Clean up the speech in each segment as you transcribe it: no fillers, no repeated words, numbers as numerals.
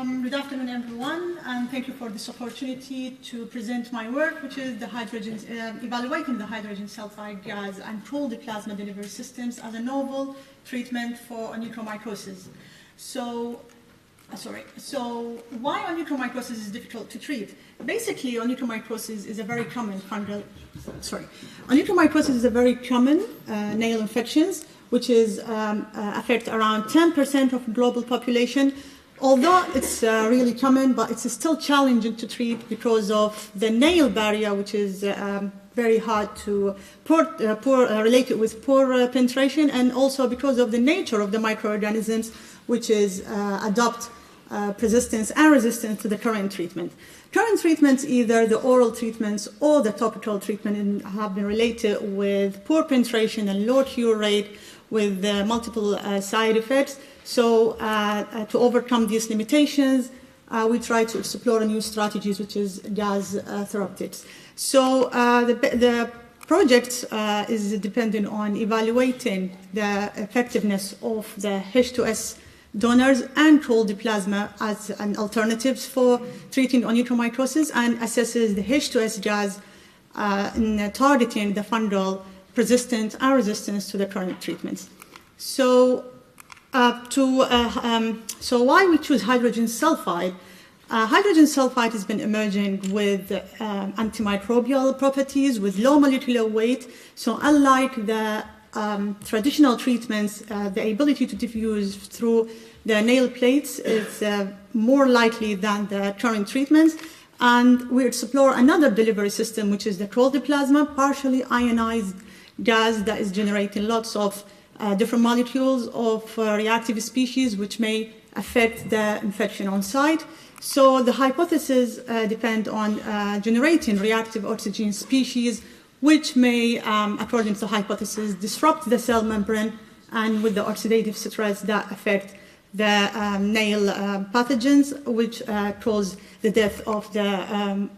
Good afternoon, everyone, and thank you for this opportunity to present my work, which is the evaluating the hydrogen sulfide gas and pooled plasma delivery systems as a novel treatment for onychomycosis. So why onychomycosis is difficult to treat? Basically, onychomycosis is a very common nail infections, which is affect around 10% of global population. Although it's really common, but it's still challenging to treat because of the nail barrier, which is very hard to related with poor penetration, and also because of the nature of the microorganisms, which is adopt persistence and resistance to the current treatment. Current treatments, either the oral treatments or the topical treatment, have been related with poor penetration and low cure rate with multiple side effects. So to overcome these limitations, we try to explore new strategies, which is gas therapeutics. So the project is dependent on evaluating the effectiveness of the H2S donors and pooled plasma as an alternatives for treating onychomycosis, and assesses the H2S gas in targeting the fungal persistence and resistance to the current treatments. So why we choose hydrogen sulfide? Hydrogen sulfide has been emerging with antimicrobial properties, with low molecular weight. So unlike the traditional treatments, the ability to diffuse through the nail plates is more likely than the current treatments. And we explore another delivery system, which is the cold plasma, partially ionized gas that is generating lots of different molecules of reactive species, which may affect the infection on site. So the hypothesis depend on generating reactive oxygen species, which may, according to the hypothesis, disrupt the cell membrane, and with the oxidative stress that affect the nail pathogens, which cause the death of the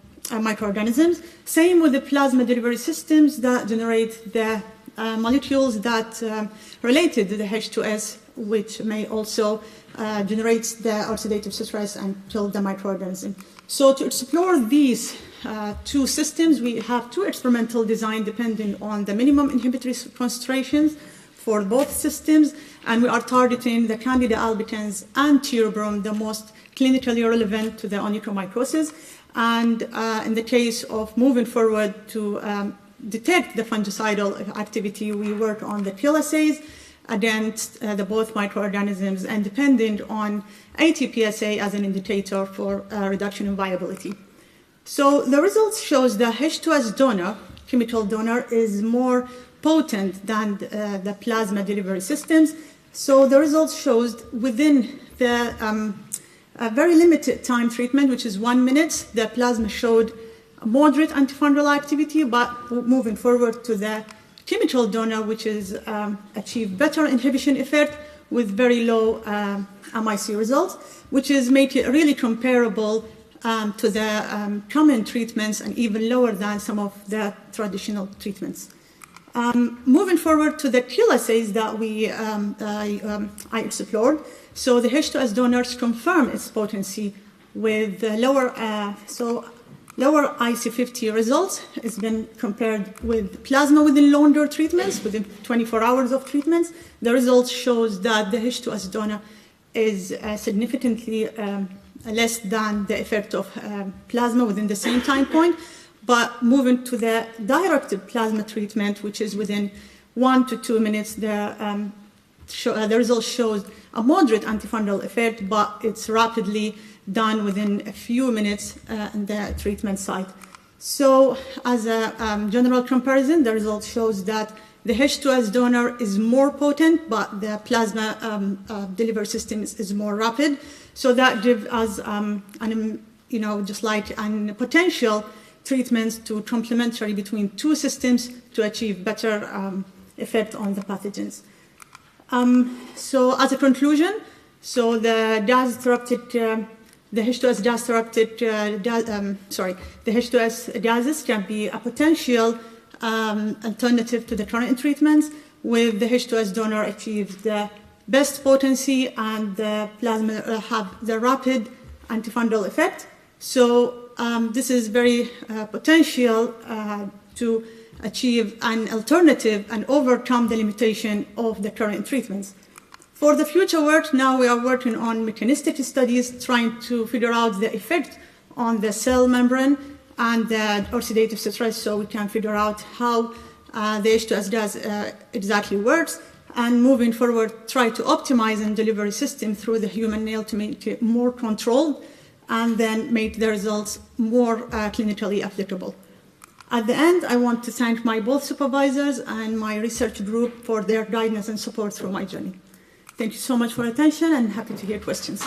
microorganisms. Same with the plasma delivery systems that generate the molecules that related to the H2S, which may also generate the oxidative stress and kill the microorganism. So to explore these two systems, we have two experimental designs depending on the minimum inhibitory concentrations for both systems, and we are targeting the Candida albicans and tierobrom, the most clinically relevant to the onychomycosis. And in the case of moving forward to detect the fungicidal activity, we work on the kill assays against the both microorganisms, and depending on ATPSA as an indicator for reduction in viability. So the results shows the H2S donor, chemical donor, is more potent than the plasma delivery systems. So the results shows within the a very limited time treatment, which is 1 minute, the plasma showed moderate antifungal activity, but moving forward to the chemical donor, which is achieved better inhibition effect with very low MIC results, which is make it really comparable to the common treatments, and even lower than some of the traditional treatments. Moving forward to the kill assays that I explored. So the H2S donors confirm its potency with lower IC50 results. It's been compared with plasma within longer treatments, within 24 hours of treatments. The results shows that the H2S donor is significantly less than the effect of plasma within the same time point. But moving to the directed plasma treatment, which is within 1 to 2 minutes, the result shows a moderate antifungal effect, but it's rapidly done within a few minutes in the treatment site. So as a general comparison, the result shows that the H2S donor is more potent, but the plasma delivery system is more rapid. So that gives us, just like a potential treatments to complementary between two systems to achieve better effect on the pathogens. So as a conclusion, so the H2S gases can be a potential alternative to the current treatments, with the H2S donor achieves the best potency, and the plasma have the rapid antifungal effect. So this is very potential to achieve an alternative and overcome the limitation of the current treatments. For the future work, now we are working on mechanistic studies, trying to figure out the effect on the cell membrane and the oxidative stress, so we can figure out how the H2S gas exactly works, and moving forward, try to optimize the delivery system through the human nail to make it more controlled and then make the results more clinically applicable. At the end, I want to thank my both supervisors and my research group for their guidance and support through my journey. Thank you so much for your attention, and happy to hear questions.